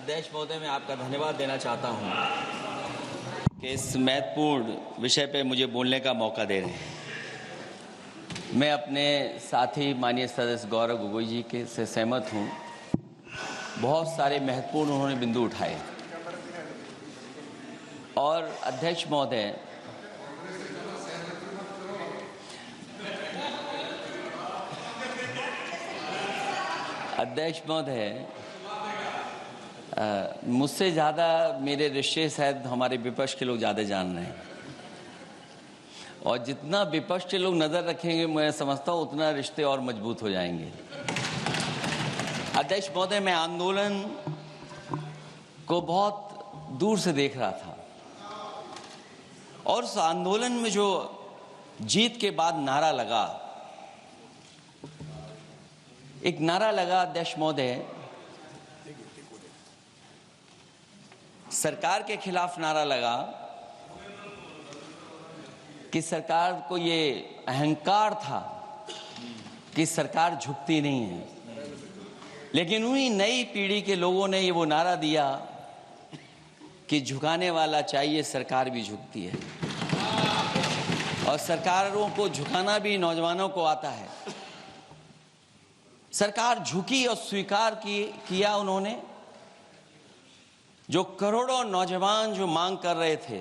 अध्यक्ष महोदय, मैं आपका धन्यवाद देना चाहता हूं कि इस महत्वपूर्ण विषय पे मुझे बोलने का मौका दे रहे हैं। मैं अपने साथी माननीय सदस्य गौरव गोगोई जी के से सहमत हूं। बहुत सारे महत्वपूर्ण उन्होंने बिंदु उठाए और अध्यक्ष महोदय, मुझसे ज़्यादा मेरे रिश्ते शायद हमारे विपक्ष के लोग ज़्यादा जान रहे हैं और जितना विपक्ष के लोग नज़र रखेंगे मैं समझता हूँ उतना रिश्ते और मजबूत हो जाएंगे। अध्यक्ष महोदय, मैं आंदोलन को बहुत दूर से देख रहा था और उस आंदोलन में जो जीत के बाद नारा लगा, एक नारा लगा अध्यक्ष महोदय, सरकार के खिलाफ नारा लगा कि सरकार को ये अहंकार था कि सरकार झुकती नहीं है, लेकिन उन्हीं नई पीढ़ी के लोगों ने ये वो नारा दिया कि झुकाने वाला चाहिए, सरकार भी झुकती है और सरकारों को झुकाना भी नौजवानों को आता है। सरकार झुकी और स्वीकार किया उन्होंने। जो करोड़ों नौजवान जो मांग कर रहे थे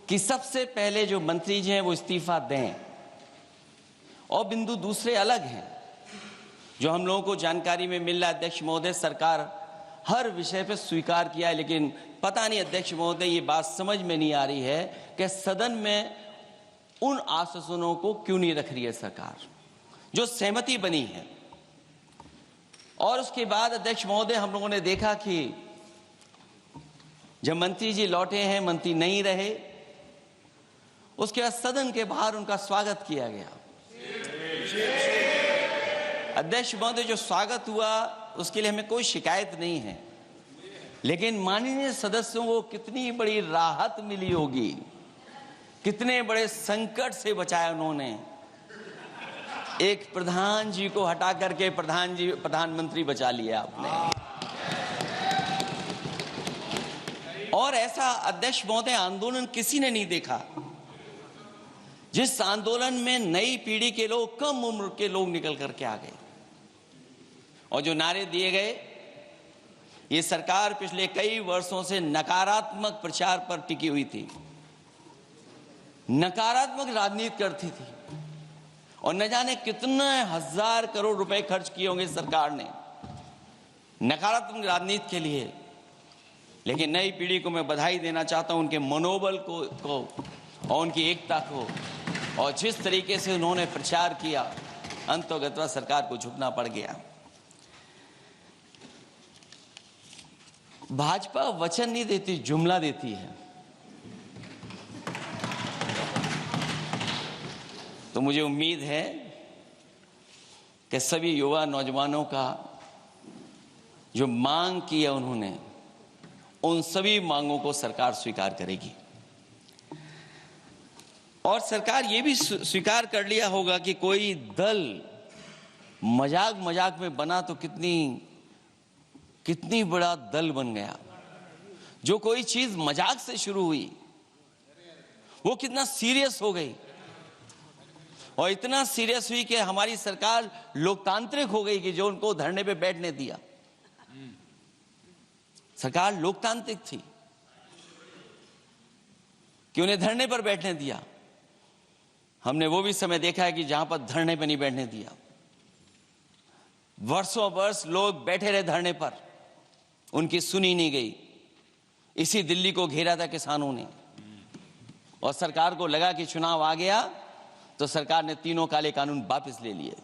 कि सबसे पहले जो मंत्री जी हैं वो इस्तीफा दें, और बिंदु दूसरे अलग हैं जो हम लोगों को जानकारी में मिल रहा है। अध्यक्ष महोदय, सरकार हर विषय पे स्वीकार किया है, लेकिन पता नहीं अध्यक्ष महोदय ये बात समझ में नहीं आ रही है कि सदन में उन आश्वासनों को क्यों नहीं रख रही है सरकार जो सहमति बनी है। और उसके बाद अध्यक्ष महोदय, हम लोगों ने देखा कि जब मंत्री जी लौटे हैं, मंत्री नहीं रहे, उसके बाद सदन के बाहर उनका स्वागत किया गया। अध्यक्ष महोदय, जो स्वागत हुआ उसके लिए हमें कोई शिकायत नहीं है, लेकिन माननीय सदस्यों को कितनी बड़ी राहत मिली होगी, कितने बड़े संकट से बचाया उन्होंने। एक प्रधान जी को हटा करके प्रधानमंत्री बचा लिया आपने। और ऐसा अध्यक्ष महोदय आंदोलन किसी ने नहीं देखा जिस आंदोलन में नई पीढ़ी के लोग, कम उम्र के लोग निकल करके आ गए और जो नारे दिए गए। ये सरकार पिछले कई वर्षों से नकारात्मक प्रचार पर टिकी हुई थी, नकारात्मक राजनीति करती थी और न जाने कितने हजार करोड़ रुपए खर्च किए होंगे सरकार ने नकारात्मक राजनीति के लिए। लेकिन नई पीढ़ी को मैं बधाई देना चाहता हूं, उनके मनोबल को और उनकी एकता को, और जिस तरीके से उन्होंने प्रचार किया, अंततः सरकार को झुकना पड़ गया। भाजपा वचन नहीं देती, जुमला देती है। तो मुझे उम्मीद है कि सभी युवा नौजवानों का जो मांग की है उन्होंने, उन सभी मांगों को सरकार स्वीकार करेगी। और सरकार ये भी स्वीकार कर लिया होगा कि कोई दल मजाक में बना तो कितनी बड़ा दल बन गया। जो कोई चीज मजाक से शुरू हुई वो कितना सीरियस हो गई, और इतना सीरियस हुई कि हमारी सरकार लोकतांत्रिक हो गई कि जो उनको धरने पे बैठने दिया। सरकार लोकतांत्रिक थी कि उन्हें धरने पर बैठने दिया। हमने वो भी समय देखा है कि जहां पर धरने पर नहीं बैठने दिया, वर्षों वर्ष लोग बैठे रहे धरने पर, उनकी सुनी नहीं गई। इसी दिल्ली को घेरा था किसानों ने, और सरकार को लगा कि चुनाव आ गया तो सरकार ने तीनों काले कानून वापस ले लिए।